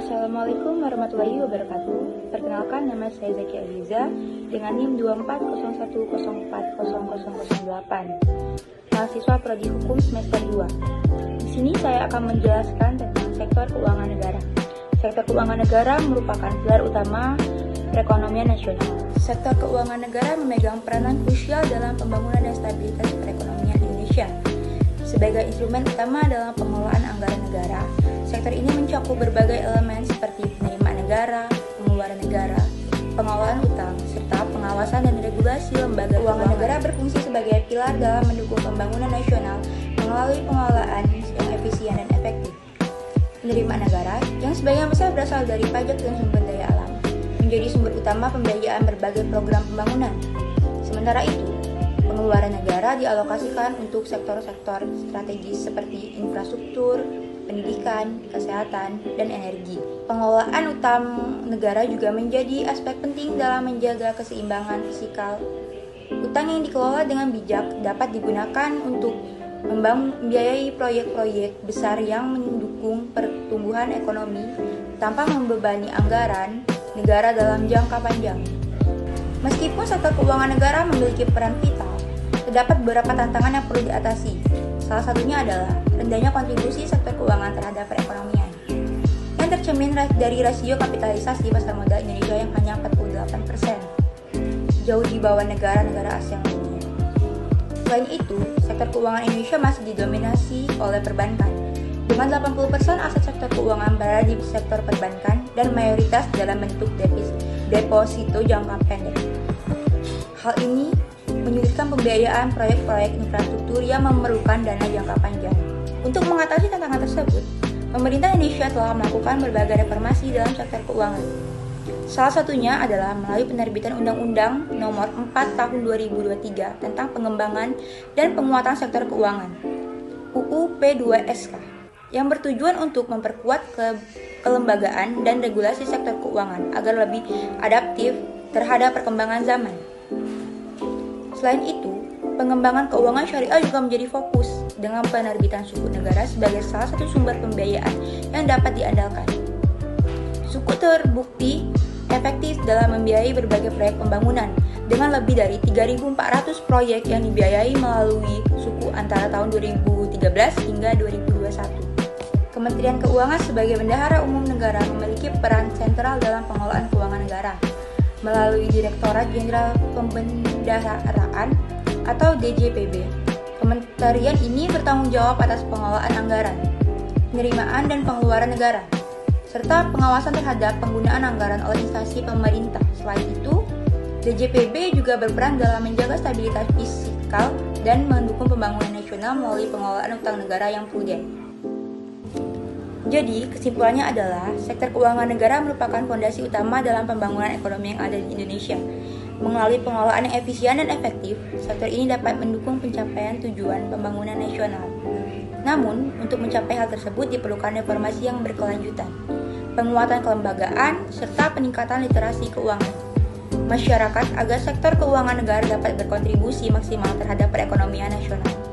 Assalamualaikum warahmatullahi wabarakatuh. Perkenalkan, nama saya Zaki Aziza dengan NIM 240104008. Mahasiswa Prodi Hukum semester 2. Di sini saya akan menjelaskan tentang sektor keuangan negara. Sektor keuangan negara merupakan pilar utama perekonomian nasional. Sektor keuangan negara memegang peranan krusial dalam pembangunan dan stabilitas perekonomian Indonesia. Sebagai instrumen utama dalam pengelolaan anggaran negara, sektor ini mencakup berbagai elemen seperti penerimaan negara, pengeluaran negara, pengelolaan utang, serta pengawasan dan regulasi lembaga keuangan negara berfungsi sebagai pilar dalam mendukung pembangunan nasional melalui pengelolaan yang efisien dan efektif. Penerimaan negara, yang sebagian besar berasal dari pajak dan sumber daya alam, menjadi sumber utama pembiayaan berbagai program pembangunan. Sementara itu, pengeluaran negara dialokasikan untuk sektor-sektor strategis seperti infrastruktur, pendidikan, kesehatan, dan energi. Pengelolaan utang negara juga menjadi aspek penting dalam menjaga keseimbangan fiskal. Utang yang dikelola dengan bijak dapat digunakan untuk membiayai proyek-proyek besar yang mendukung pertumbuhan ekonomi tanpa membebani anggaran negara dalam jangka panjang. Meskipun sektor keuangan negara memiliki peran vital, terdapat beberapa tantangan yang perlu diatasi. Salah satunya adalah rendahnya kontribusi sektor keuangan terhadap perekonomian, yang tercermin dari rasio kapitalisasi pasar modal Indonesia yang hanya 48%, jauh di bawah negara-negara ASEAN lainnya. Selain itu, sektor keuangan Indonesia masih didominasi oleh perbankan, dengan 80% aset sektor keuangan berada di sektor perbankan dan mayoritas dalam bentuk deposito jangka pendek. Hal ini menyulitkan pembiayaan proyek-proyek infrastruktur yang memerlukan dana jangka panjang. Untuk mengatasi tantangan tersebut, pemerintah Indonesia telah melakukan berbagai reformasi dalam sektor keuangan. Salah satunya adalah melalui penerbitan Undang-Undang Nomor 4 Tahun 2023 tentang pengembangan dan penguatan sektor keuangan (UU P2SK) yang bertujuan untuk memperkuat kelembagaan dan regulasi sektor keuangan agar lebih adaptif terhadap perkembangan zaman. Selain itu, pengembangan keuangan syariah juga menjadi fokus dengan penerbitan suku negara sebagai salah satu sumber pembiayaan yang dapat diandalkan. Suku terbukti efektif dalam membiayai berbagai proyek pembangunan dengan lebih dari 3.400 proyek yang dibiayai melalui suku antara tahun 2013 hingga 2021. Kementerian Keuangan sebagai bendahara umum negara memiliki peran sentral dalam pengelolaan keuangan negara melalui Direktorat Jenderal Pembendaharaan atau DJPB. Kementerian ini bertanggung jawab atas pengelolaan anggaran, penerimaan dan pengeluaran negara, serta pengawasan terhadap penggunaan anggaran oleh instansi pemerintah. Selain itu, DJPB juga berperan dalam menjaga stabilitas fiskal dan mendukung pembangunan nasional melalui pengelolaan utang negara yang prudent. Jadi, kesimpulannya adalah sektor keuangan negara merupakan fondasi utama dalam pembangunan ekonomi yang ada di Indonesia. Melalui pengelolaan yang efisien dan efektif, sektor ini dapat mendukung pencapaian tujuan pembangunan nasional. Namun, untuk mencapai hal tersebut diperlukan reformasi yang berkelanjutan, penguatan kelembagaan, serta peningkatan literasi keuangan masyarakat agar sektor keuangan negara dapat berkontribusi maksimal terhadap perekonomian nasional.